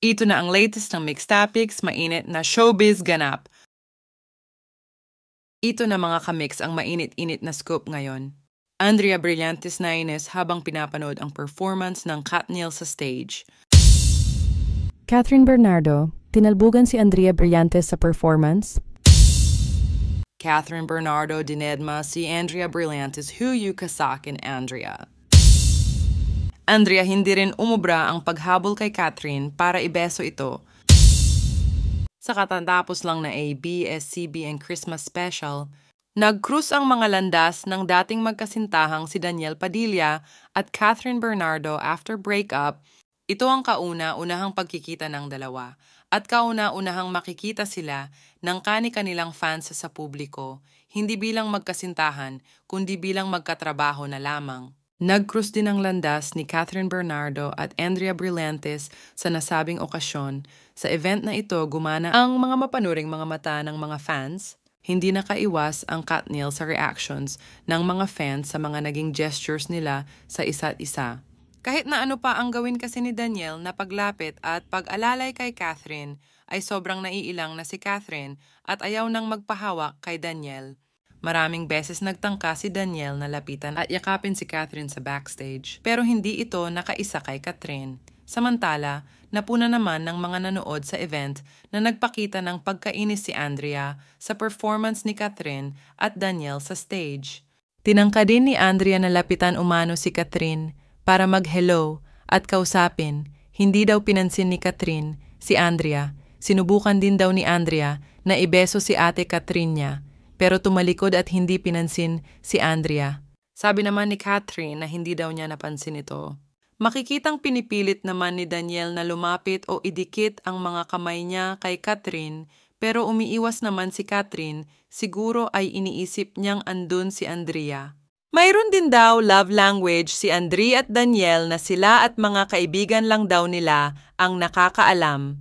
Ito na ang latest ng Mix Topics, mainit na showbiz ganap. Ito na mga kamix ang mainit-init na scoop ngayon. Andrea Brillantes na ines habang pinapanood ang performance ng Katniel sa stage. Catherine Bernardo, tinalbugan si Andrea Brillantes sa performance. Catherine Bernardo dinedma si Andrea Brillantes huyu kasakin Andrea. Andrea hindi rin umubra ang paghabol kay Catherine para ibeso ito. Sa katatapos lang na ABS-CBN Christmas Special, nag-cruise ang mga landas ng dating magkasintahang si Daniel Padilla at Catherine Bernardo after breakup. Ito ang kauna-unahang pagkikita ng dalawa at kauna-unahang makikita sila ng kani-kanilang fans sa publiko, hindi bilang magkasintahan kundi bilang magkatrabaho na lamang. Nag-cruise din ang landas ni Catherine Bernardo at Andrea Brillantes sa nasabing okasyon. Sa event na ito, gumana ang mga mapanuring mga mata ng mga fans. Hindi nakaiwas ang Katniel sa reactions ng mga fans sa mga naging gestures nila sa isa't isa. Kahit na ano pa ang gawin kasi ni Daniel na paglapit at pag-alalay kay Catherine, ay sobrang naiilang na si Catherine at ayaw nang magpahawak kay Daniel. Maraming beses nagtangka si Daniel na lapitan at yakapin si Catherine sa backstage, pero hindi ito nakaisa kay Catherine. Samantala, napuna naman ng mga nanood sa event na nagpakita ng pagkainis si Andrea sa performance ni Catherine at Daniel sa stage. Tinangka din ni Andrea na lapitan umano si Catherine para mag-hello at kausapin. Hindi daw pinansin ni Catherine si Andrea. Sinubukan din daw ni Andrea na ibeso si ate Catherine niya, pero tumalikod at hindi pinansin si Andrea. Sabi naman ni Catherine na hindi daw niya napansin ito. Makikitang pinipilit naman ni Daniel na lumapit o idikit ang mga kamay niya kay Catherine, pero umiiwas naman si Catherine, siguro ay iniisip niyang andun si Andrea. Mayroon din daw love language si Andrea at Daniel na sila at mga kaibigan lang daw nila ang nakakaalam.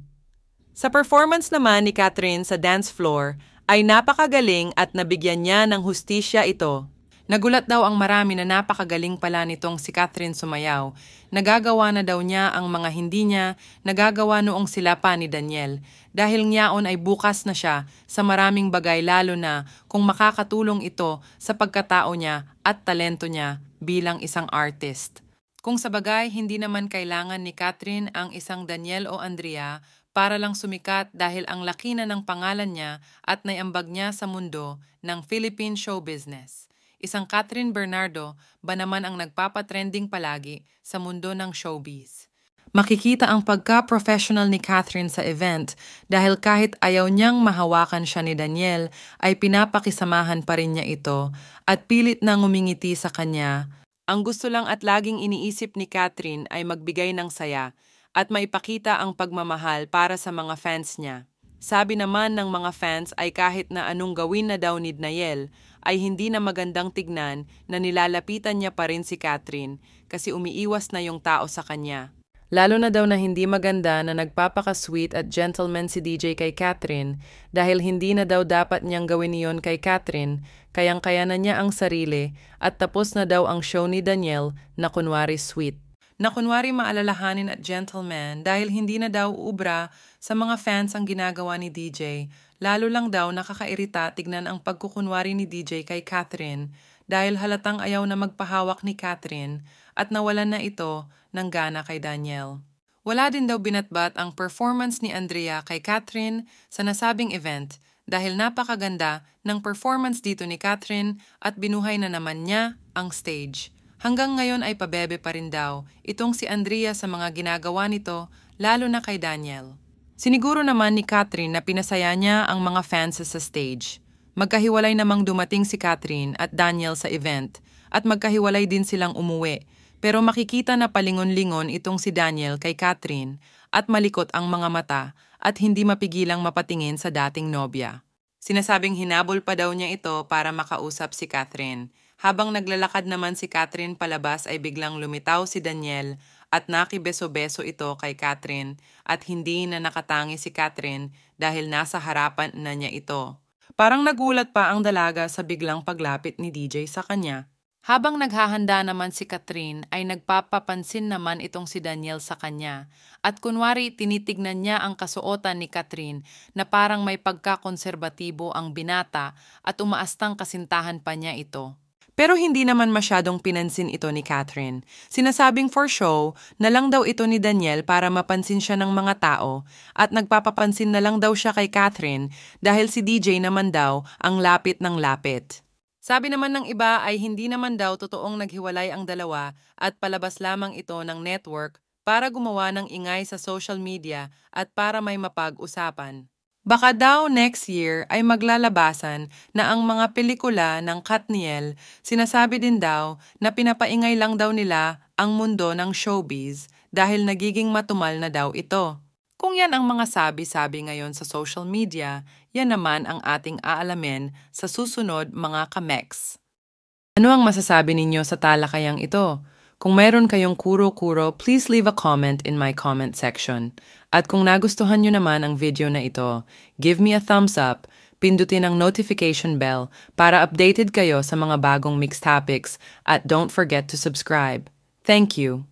Sa performance naman ni Catherine sa dance floor, ay napakagaling at nabigyan niya ng hustisya ito. Nagulat daw ang marami na napakagaling pala nitong si Catherine sumayaw. Nagagawa na daw niya ang mga hindi niya nagagawa noong sila pa ni Daniel. Dahil ngayon ay bukas na siya sa maraming bagay lalo na kung makakatulong ito sa pagkatao niya at talento niya bilang isang artist. Kung sa bagay hindi naman kailangan ni Catherine ang isang Daniel o Andrea para lang sumikat dahil ang laki na ng pangalan niya at naiambag niya sa mundo ng Philippine show business. Isang Catherine Bernardo ba naman ang nagpapatrending palagi sa mundo ng showbiz. Makikita ang pagka-professional ni Catherine sa event dahil kahit ayaw niyang mahawakan siya ni Daniel ay pinapakisamahan pa rin niya ito at pilit na ngumingiti sa kanya. Ang gusto lang at laging iniisip ni Catherine ay magbigay ng saya at maipakita ang pagmamahal para sa mga fans niya. Sabi naman ng mga fans ay kahit na anong gawin na daw ni Daniel, ay hindi na magandang tignan na nilalapitan niya pa rin si Catherine kasi umiiwas na yung tao sa kanya. Lalo na daw na hindi maganda na nagpapaka-sweet at gentleman si DJ kay Catherine dahil hindi na daw dapat niyang gawin iyon kay Catherine, kayang-kaya na niya ang sarili at tapos na daw ang show ni Daniel na kunwari sweet. Na kunwari maalalahanin at gentleman dahil hindi na daw ubra sa mga fans ang ginagawa ni DJ. Lalo lang daw nakakairita tignan ang pagkukunwari ni DJ kay Catherine dahil halatang ayaw na magpahawak ni Catherine at nawalan na ito ng gana kay Daniel. Wala din daw binatbat ang performance ni Andrea kay Catherine sa nasabing event dahil napakaganda ng performance dito ni Catherine at binuhay na naman niya ang stage. Hanggang ngayon ay pabebe pa rin daw itong si Andrea sa mga ginagawa nito, lalo na kay Daniel. Siniguro naman ni Catherine na pinasaya niya ang mga fans sa stage. Magkahiwalay namang dumating si Catherine at Daniel sa event at magkahiwalay din silang umuwi. Pero makikita na palingon-lingon itong si Daniel kay Catherine at malikot ang mga mata at hindi mapigilang mapatingin sa dating nobya. Sinasabing hinabol pa daw niya ito para makausap si Catherine. Habang naglalakad naman si Catherine palabas ay biglang lumitaw si Daniel at nakibeso-beso ito kay Catherine at hindi na nakatangi si Catherine dahil nasa harapan na niya ito. Parang nagulat pa ang dalaga sa biglang paglapit ni DJ sa kanya. Habang naghahanda naman si Catherine ay nagpapapansin naman itong si Daniel sa kanya at kunwari tinitignan niya ang kasuotan ni Catherine na parang may pagkakonserbatibo ang binata at umaastang kasintahan pa niya ito. Pero hindi naman masyadong pinansin ito ni Catherine. Sinasabing for show na lang daw ito ni Daniel para mapansin siya ng mga tao at nagpapapansin na lang daw siya kay Catherine dahil si DJ naman daw ang lapit ng lapit. Sabi naman ng iba ay hindi naman daw totoong naghiwalay ang dalawa at palabas lamang ito ng network para gumawa ng ingay sa social media at para may mapag-usapan. Baka daw next year ay maglalabasan na ang mga pelikula ng Katniel, sinasabi din daw na pinapaingay lang daw nila ang mundo ng showbiz dahil nagiging matumal na daw ito. Kung yan ang mga sabi-sabi ngayon sa social media, yan naman ang ating aalamin sa susunod mga kamex. Ano ang masasabi ninyo sa talakayang ito? Kung mayroon kayong kuro-kuro, please leave a comment in my comment section. At kung nagustuhan nyo naman ang video na ito, give me a thumbs up, pindutin ang notification bell para updated kayo sa mga bagong mixed topics at don't forget to subscribe. Thank you!